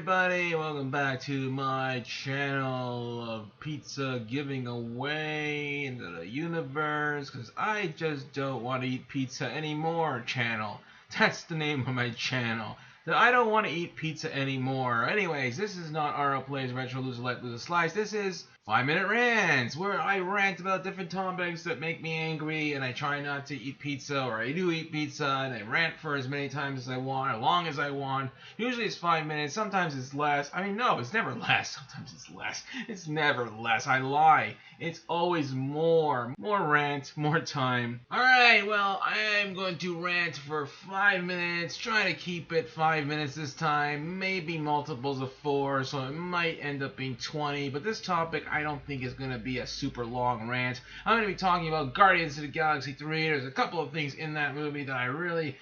everybody, welcome back to my channel of pizza giving away into the universe, because I just don't want to eat pizza anymore channel. That's the name of my channel. That I don't want to eat pizza anymore. Anyways, this is not RL Plays Retro Lose Let Lose a Slice. This is 5-Minute Rants, where I rant about different topics that make me angry, and I try not to eat pizza, or I do eat pizza, and I rant for as many times as I want, as long as I want. Usually it's 5 minutes, sometimes it's less. I mean, no, it's never less. Sometimes it's less. It's never less. I lie. It's always more. More rant, more time. Alright, well, I am going to rant for 5 minutes, try to keep it 5 minutes this time, maybe multiples of 4, so it might end up being 20, but this topic I don't think is going to be a super long rant. I'm going to be talking about Guardians of the Galaxy 3. There's a couple of things in that movie that I really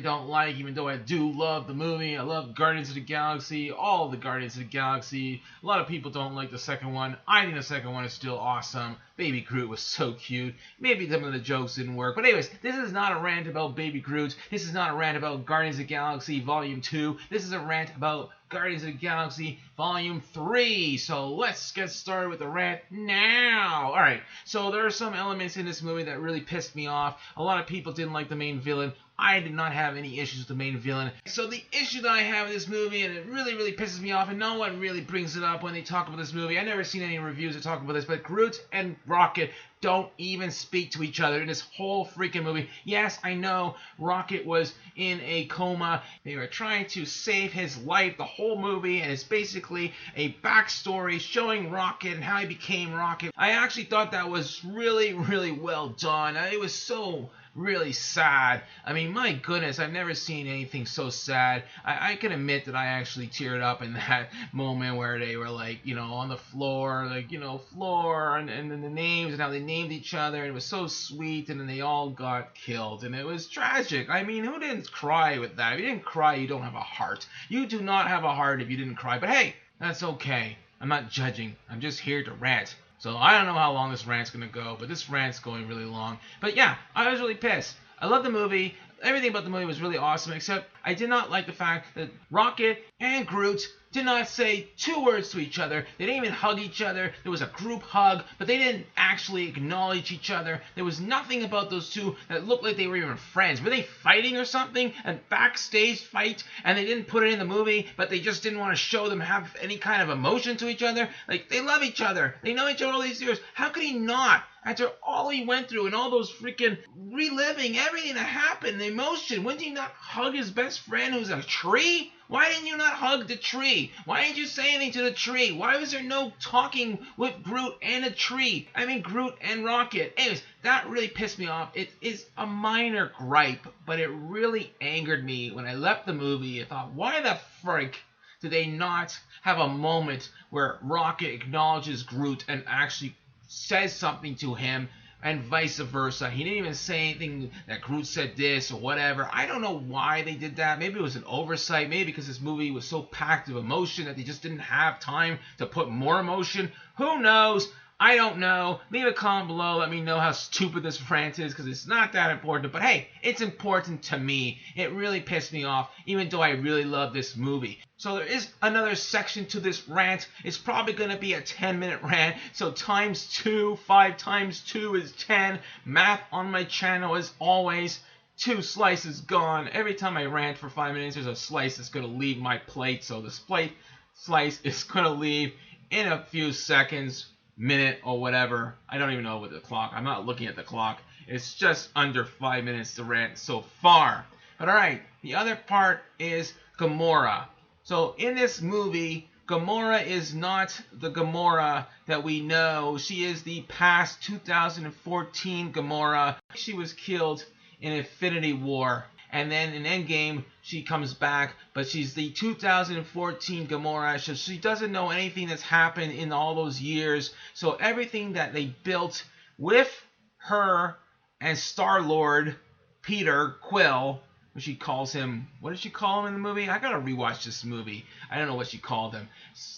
don't like, even though I do love the movie. I love Guardians of the Galaxy, all of the Guardians of the Galaxy. A lot of people don't like the second one. I think the second one is still awesome. Baby Groot was so cute. Maybe some of the jokes didn't work. But anyways, this is not a rant about Baby Groot. This is not a rant about Guardians of the Galaxy Volume 2. This is a rant about Guardians of the Galaxy Volume 3. So let's get started with the rant now. Alright, so there are some elements in this movie that really pissed me off. A lot of people didn't like the main villain. I did not have any issues with the main villain. So the issue that I have with this movie, and it really pisses me off, and no one really brings it up when they talk about this movie. I've never seen any reviews that talk about this, but Groot and Rocket don't even speak to each other in this whole freaking movie. Yes, I know Rocket was in a coma. They were trying to save his life the whole movie, and it's basically a backstory showing Rocket and how he became Rocket. I actually thought that was really well done. It was so really sad. I mean, my goodness, I've never seen anything so sad. I can admit that I actually teared up in that moment where they were like, you know, on the floor, like, you know, floor, and then the names and how they named each other, and it was so sweet, and then they all got killed, and it was tragic. I mean, who didn't cry with that? If you didn't cry, you don't have a heart. You do not have a heart if you didn't cry, but hey, that's okay. I'm not judging. I'm just here to rant. So I don't know how long this rant's going to go, but this rant's going really long. But yeah, I was really pissed. I love the movie. Everything about the movie was really awesome, except I did not like the fact that Rocket and Groot did not say 2 words to each other. They didn't even hug each other. There was a group hug, but they didn't actually acknowledge each other. There was nothing about those two that looked like they were even friends. Were they fighting or something? A backstage fight? And they didn't put it in the movie, but they just didn't want to show them have any kind of emotion to each other? Like, they love each other. They know each other all these years. How could he not? After all he went through and all those freaking reliving everything that happened, the emotion, wouldn't he not hug his best friend who's a tree? Why didn't you not hug the tree? Why didn't you say anything to the tree? Why was there no talking with Groot and a tree? I mean, Groot and Rocket. Anyways, that really pissed me off. It is a minor gripe, but it really angered me when I left the movie. I thought, why the frick did they not have a moment where Rocket acknowledges Groot and actually says something to him, and vice versa? He didn't even say anything that Groot said this or whatever. I don't know why they did that. Maybe it was an oversight. Maybe because this movie was so packed with emotion that they just didn't have time to put more emotion. Who knows? I don't know. Leave a comment below. Let me know how stupid this rant is, because it's not that important. But hey, it's important to me. It really pissed me off, even though I really love this movie. So there is another section to this rant. It's probably going to be a 10-minute rant. So times 2, 5 times 2 is 10. Math on my channel as always. 2 slices gone. Every time I rant for 5 minutes, there's a slice that's going to leave my plate. So this slice is going to leave in a few seconds, minute, or whatever. I don't even know what the clock. I'm not looking at the clock. It's just under 5 minutes to rant so far. But alright, the other part is Gamora. So in this movie, Gamora is not the Gamora that we know. She is the past 2014 Gamora. She was killed in Infinity War. And then in Endgame, she comes back, but she's the 2014 Gamora, so she doesn't know anything that's happened in all those years. So everything that they built with her and Star-Lord, Peter Quill, when she calls him, what did she call him in the movie? I gotta rewatch this movie. I don't know what she called him.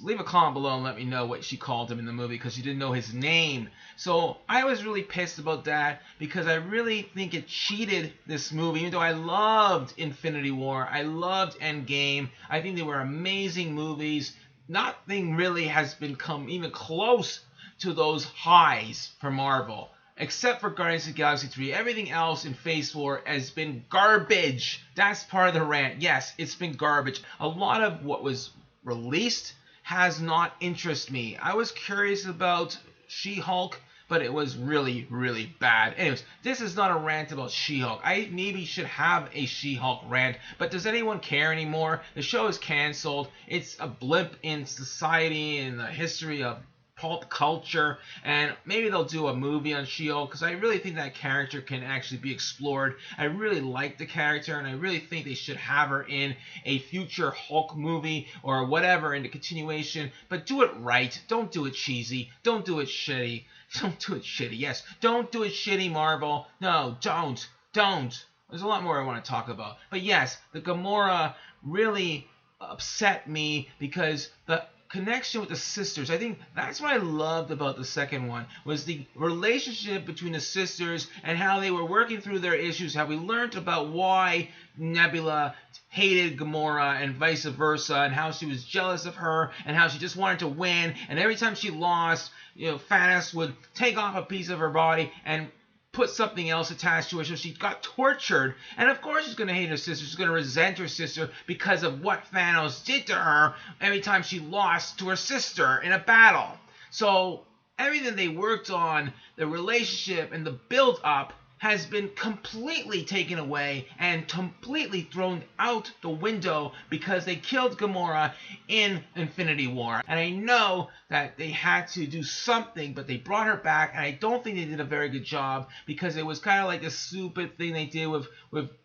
Leave a comment below and let me know what she called him in the movie, because she didn't know his name. So I was really pissed about that, because I really think it cheated this movie. Even though I loved Infinity War, I loved Endgame, I think they were amazing movies. Nothing really has been come even close to those highs for Marvel. Except for Guardians of the Galaxy 3, everything else in Phase 4 has been garbage. That's part of the rant. Yes, it's been garbage. A lot of what was released has not interested me. I was curious about She-Hulk, but it was really, really bad. Anyways, this is not a rant about She-Hulk. I maybe should have a She-Hulk rant, but does anyone care anymore? The show is canceled. It's a blip in society, in the history of pulp culture, and maybe they'll do a movie on She-Hulk, because I really think that character can actually be explored. I really like the character, and I really think they should have her in a future Hulk movie or whatever in the continuation, but do it right. Don't do it cheesy. Don't do it shitty. Don't do it shitty. Yes, don't do it shitty, Marvel. No, don't. There's a lot more I want to talk about. But yes, the Gamora really upset me, because the connection with the sisters, I think that's what I loved about the second one, was the relationship between the sisters and how they were working through their issues, how we learned about why Nebula hated Gamora and vice versa, and how she was jealous of her, and how she just wanted to win, and every time she lost, Thanos would take off a piece of her body and put something else attached to her, so she got tortured. And of course she's going to hate her sister. She's going to resent her sister because of what Thanos did to her every time she lost to her sister in a battle. So everything they worked on, the relationship and the build-up, has been completely taken away and completely thrown out the window because they killed Gamora in Infinity War. And I know that they had to do something, but they brought her back, and I don't think they did a very good job, because it was kind of like a stupid thing they did with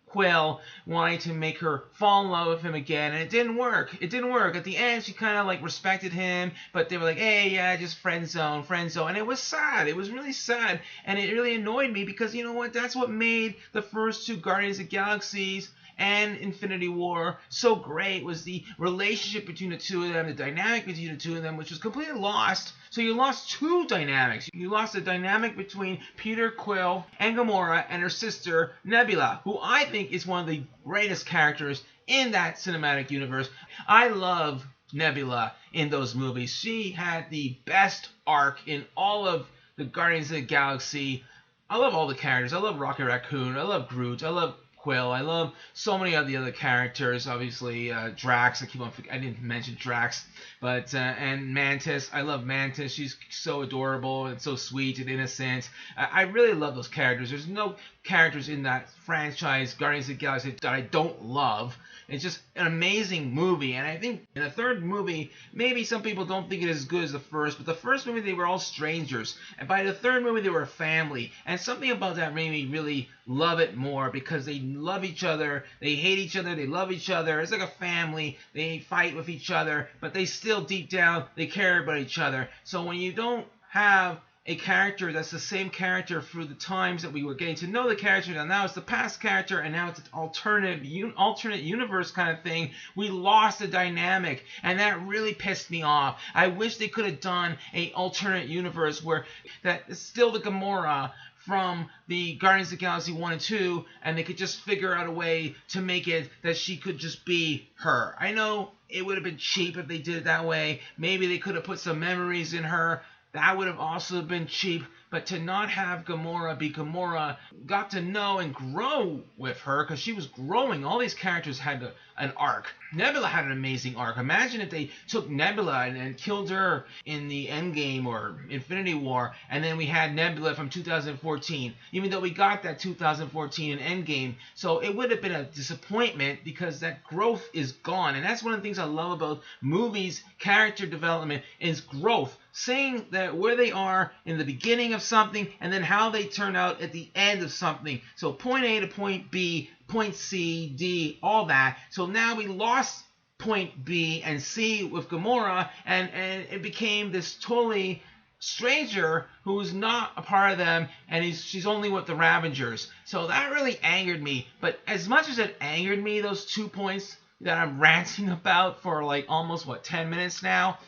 Quill, wanting to make her fall in love with him again, and it didn't work. At the end, she kind of like respected him, but they were like, hey, yeah, just friend zone, and it was sad. It was really sad, and it really annoyed me, because you know what? That's what made the first two Guardians of the Galaxies and Infinity War so great, was the relationship between the two of them, the dynamic between the two of them, which was completely lost. So you lost two dynamics. You lost the dynamic between Peter Quill and Gamora and her sister Nebula, who I think is one of the greatest characters in that cinematic universe. I love Nebula in those movies. She had the best arc in all of the Guardians of the Galaxy. I love all the characters. I love Rocket Raccoon. I love Groot. I love Quill. I love so many of the other characters. Obviously, Drax. I didn't mention Drax, but and Mantis. I love Mantis. She's so adorable and so sweet and innocent. I really love those characters. There's no characters in that franchise, Guardians of the Galaxy, that I don't love. It's just an amazing movie, and I think in the third movie, maybe some people don't think it is as good as the first, but the first movie, they were all strangers, and by the third movie, they were a family, and something about that made me really love it more, because they love each other, they hate each other, they love each other, it's like a family, they fight with each other, but they still, deep down, they care about each other. So when you don't have a character that's the same character through the times that we were getting to know the character, and now it's the past character, and now it's an alternate universe kind of thing, we lost the dynamic, and that really pissed me off. I wish they could have done a alternate universe where that is still the Gamora from the Guardians of the Galaxy 1 and 2, and they could just figure out a way to make it that she could just be her. I know it would have been cheap if they did it that way. Maybe they could have put some memories in her. That would have also been cheap, but to not have Gamora be Gamora, got to know and grow with her, because she was growing. All these characters had an arc. Nebula had an amazing arc. Imagine if they took Nebula and killed her in the Endgame or Infinity War, and then we had Nebula from 2014, even though we got that 2014 in Endgame. So it would have been a disappointment, because that growth is gone. And that's one of the things I love about movies, character development, is growth. Seeing that where they are in the beginning of something, and then how they turn out at the end of something. So point A to point B, point C, D, all that. So now we lost point B and C with Gamora, and it became this totally stranger who's not a part of them, and she's only with the Ravengers. So that really angered me. But as much as it angered me, those 2 points that I'm ranting about for like almost 10 minutes now.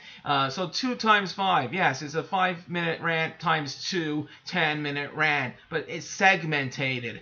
So 2 times 5, yes, it's a 5-minute rant times 2 10-minute rant, but it's segmented.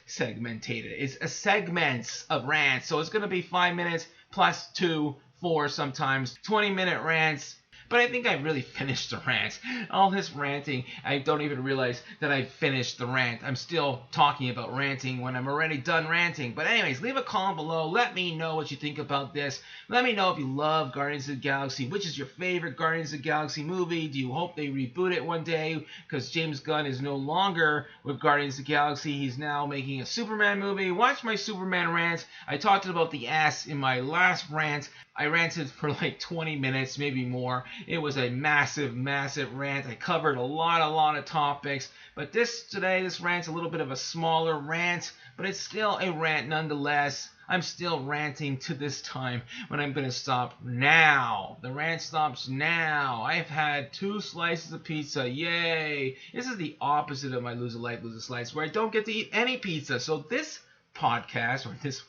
Segmented. It's a segments of rants, so it's gonna be 5 minutes plus 2, 4 sometimes 20-minute rants. But I think I really finished the rant. All this ranting, I don't even realize that I finished the rant. I'm still talking about ranting when I'm already done ranting. But anyways, leave a comment below. Let me know what you think about this. Let me know if you love Guardians of the Galaxy. Which is your favorite Guardians of the Galaxy movie? Do you hope they reboot it one day? Because James Gunn is no longer with Guardians of the Galaxy. He's now making a Superman movie. Watch my Superman rant. I talked about the ass in my last rant. I ranted for like 20 minutes, maybe more. It was a massive, massive rant. I covered a lot of topics. But this rant's a little bit of a smaller rant, but it's still a rant nonetheless. I'm still ranting to this time when I'm going to stop now. The rant stops now. I've had 2 slices of pizza. Yay. This is the opposite of my lose a like, lose a slice, where I don't get to eat any pizza. So this podcast, or this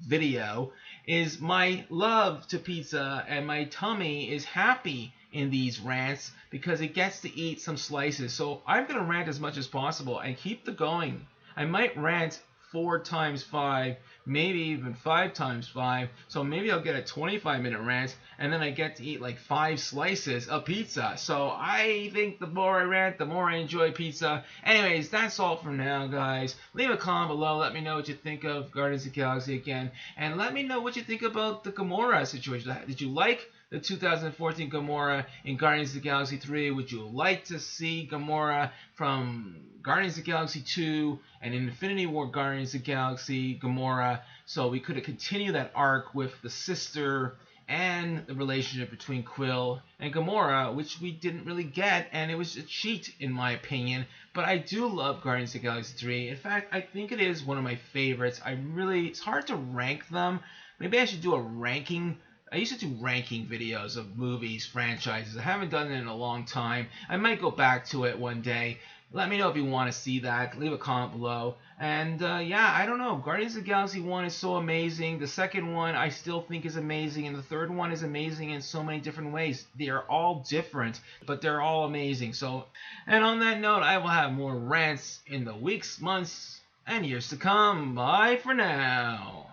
video, is my love to pizza, and my tummy is happy in these rants because it gets to eat some slices. So I'm going to rant as much as possible and keep the going. I might rant 4 times 5, maybe even 5 times 5. So maybe I'll get a 25-minute rant, and then I get to eat like 5 slices of pizza. So I think the more I rant, the more I enjoy pizza. Anyways, that's all for now, guys. Leave a comment below. Let me know what you think of Guardians of the Galaxy again. And let me know what you think about the Gamora situation. Did you like the 2014 Gamora in Guardians of the Galaxy 3? Would you like to see Gamora from Guardians of the Galaxy 2 and Infinity War Guardians of the Galaxy Gamora, so we could continue that arc with the sister and the relationship between Quill and Gamora, which we didn't really get, and it was a cheat in my opinion. But I do love Guardians of the Galaxy 3. In fact, I think it is one of my favorites. It's hard to rank them. Maybe I should do a ranking. I used to do ranking videos of movies, franchises. I haven't done it in a long time. I might go back to it one day. Let me know if you want to see that. Leave a comment below. And yeah, I don't know. Guardians of the Galaxy 1 is so amazing. The second one I still think is amazing. And the third one is amazing in so many different ways. They are all different, but they're all amazing. So, and on that note, I will have more rants in the weeks, months, and years to come. Bye for now.